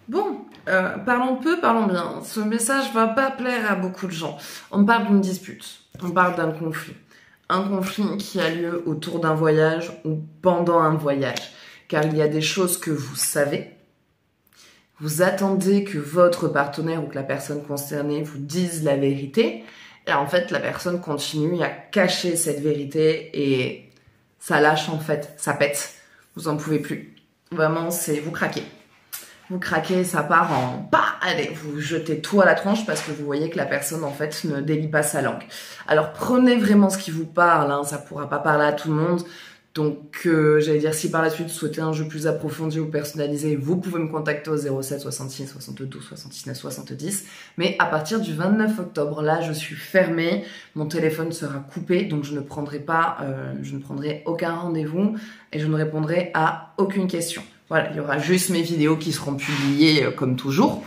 Bon, parlons peu, parlons bien. Ce message va pas plaire à beaucoup de gens. On parle d'une dispute, on parle d'un conflit. Un conflit qui a lieu autour d'un voyage ou pendant un voyage. Car il y a des choses que vous savez. Vous attendez que votre partenaire ou que la personne concernée vous dise la vérité. Et en fait, la personne continue à cacher cette vérité et ça lâche en fait, ça pète. Vous en pouvez plus. Vraiment, vous craquez. Vous craquez, ça part en pas, allez, vous jetez tout à la tronche parce que vous voyez que la personne en fait ne délie pas sa langue. Alors prenez vraiment ce qui vous parle, hein, ça pourra pas parler à tout le monde. Donc j'allais dire, si par la suite vous souhaitez un jeu plus approfondi ou personnalisé, vous pouvez me contacter au 07 66 72 79 70. Mais à partir du 29 octobre, là je suis fermée, mon téléphone sera coupé, donc je ne prendrai aucun rendez-vous et je ne répondrai à aucune question. Voilà, il y aura juste mes vidéos qui seront publiées comme toujours.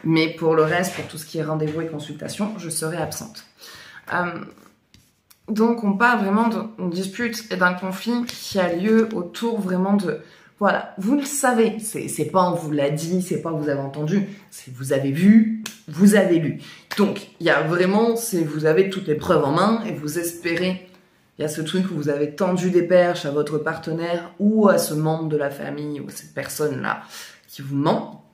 Mais pour le reste, pour tout ce qui est rendez-vous et consultation, je serai absente. Donc on parle vraiment d'une dispute et d'un conflit qui a lieu autour vraiment de... Voilà, vous le savez, c'est pas on vous l'a dit, c'est pas vous avez entendu, c'est vous avez vu, vous avez lu. Donc il y a vraiment, vous avez toutes les preuves en main et vous espérez... Il y a ce truc où vous avez tendu des perches à votre partenaire ou à ce membre de la famille ou cette personne-là qui vous ment,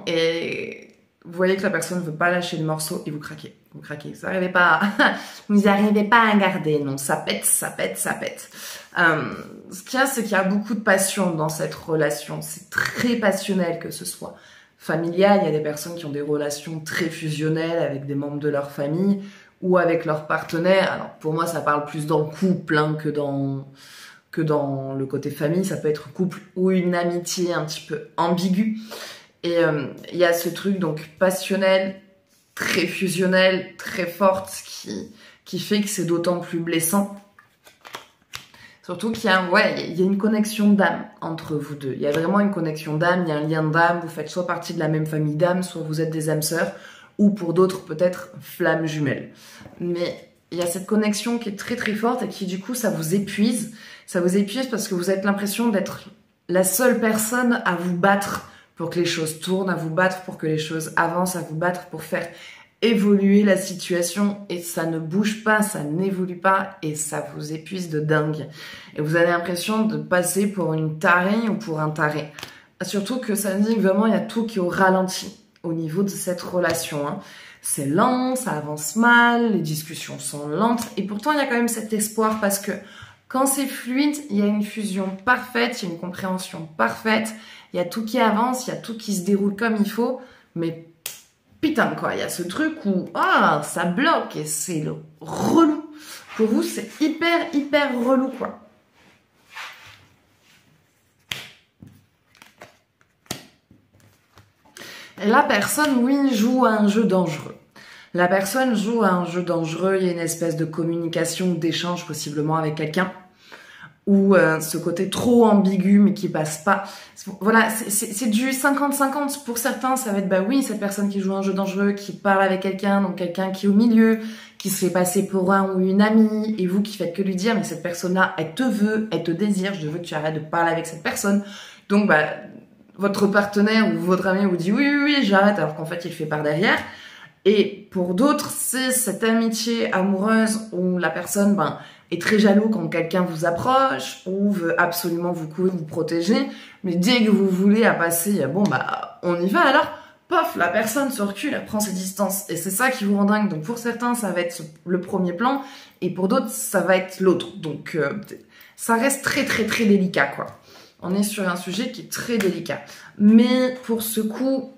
et vous voyez que la personne ne veut pas lâcher le morceau et vous craquez. Vous craquez, vous n'arrivez pas à garder, non, ça pète. Ce qu'il y a, c'est qu'il y a beaucoup de passion dans cette relation. C'est très passionnel, que ce soit familial. Il y a des personnes qui ont des relations très fusionnelles avec des membres de leur famille ou avec leur partenaire. Alors pour moi, ça parle plus dans le couple hein, que dans le côté famille. Ça peut être couple ou une amitié un petit peu ambiguë. Et il y a ce truc donc passionnel, très fusionnel, très forte, qui fait que c'est d'autant plus blessant. Surtout qu'il y a une connexion d'âme entre vous deux. Il y a vraiment une connexion d'âme, il y a un lien d'âme. Vous faites soit partie de la même famille d'âme, soit vous êtes des âmes sœurs, ou pour d'autres peut-être flammes jumelles. Mais il y a cette connexion qui est très très forte et qui du coup ça vous épuise. Ça vous épuise parce que vous avez l'impression d'être la seule personne à vous battre pour que les choses tournent, à vous battre pour que les choses avancent, à vous battre pour faire évoluer la situation, et ça ne bouge pas, ça n'évolue pas et ça vous épuise de dingue. Et vous avez l'impression de passer pour une tarée ou pour un taré. Surtout que ça me dit que vraiment il y a tout qui est au ralenti au niveau de cette relation. Hein. C'est lent, ça avance mal, les discussions sont lentes et pourtant il y a quand même cet espoir parce que quand c'est fluide, il y a une fusion parfaite, il y a une compréhension parfaite, il y a tout qui avance, il y a tout qui se déroule comme il faut, mais putain quoi, il y a ce truc où ça bloque et c'est le relou. Pour vous, c'est hyper relou quoi. La personne, oui, joue à un jeu dangereux. La personne joue à un jeu dangereux, il y a une espèce de communication, d'échange possiblement avec quelqu'un, ou ce côté trop ambigu mais qui passe pas. Voilà, c'est du 50-50. Pour certains, ça va être, bah oui, cette personne qui joue un jeu dangereux, qui parle avec quelqu'un, donc quelqu'un qui est au milieu, qui se fait passer pour un ou une amie, et vous qui faites que lui dire, mais cette personne-là, elle te veut, elle te désire, je veux que tu arrêtes de parler avec cette personne. Donc, bah, votre partenaire ou votre ami vous dit oui, j'arrête, alors qu'en fait, il fait par derrière. Et pour d'autres, c'est cette amitié amoureuse où la personne, est très jaloux quand quelqu'un vous approche ou veut absolument vous couvrir, vous protéger. Mais dès que vous voulez à passer, on y va alors. Pof, la personne se recule, elle prend ses distances. Et c'est ça qui vous rend dingue. Donc pour certains, ça va être le premier plan. Et pour d'autres, ça va être l'autre. Donc ça reste très délicat, quoi. On est sur un sujet qui est très délicat. Mais pour ce coup,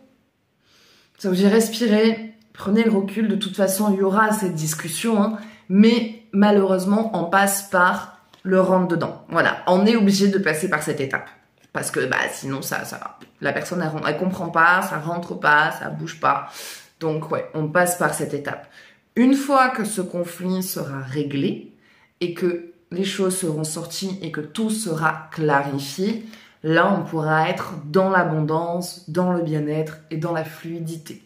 ça vous dit respirer, prenez le recul. De toute façon, il y aura cette discussion. Hein, mais malheureusement, on passe par le rentre-dedans. Voilà, on est obligé de passer par cette étape. Parce que sinon, la personne, elle comprend pas, ça rentre pas, ça bouge pas. Donc ouais, on passe par cette étape. Une fois que ce conflit sera réglé et que les choses seront sorties et que tout sera clarifié, là, on pourra être dans l'abondance, dans le bien-être et dans la fluidité.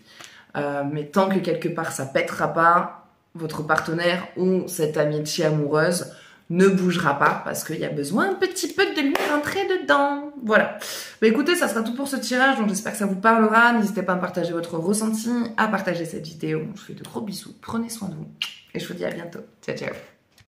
Mais tant que quelque part, ça pètera pas, votre partenaire ou cette amitié amoureuse, ne bougera pas parce qu'il y a besoin un petit peu de lui rentrer dedans. Voilà. Bah écoutez, ça sera tout pour ce tirage, donc j'espère que ça vous parlera. N'hésitez pas à me partager votre ressenti, à partager cette vidéo. Je vous fais de gros bisous, prenez soin de vous et je vous dis à bientôt. Ciao, ciao.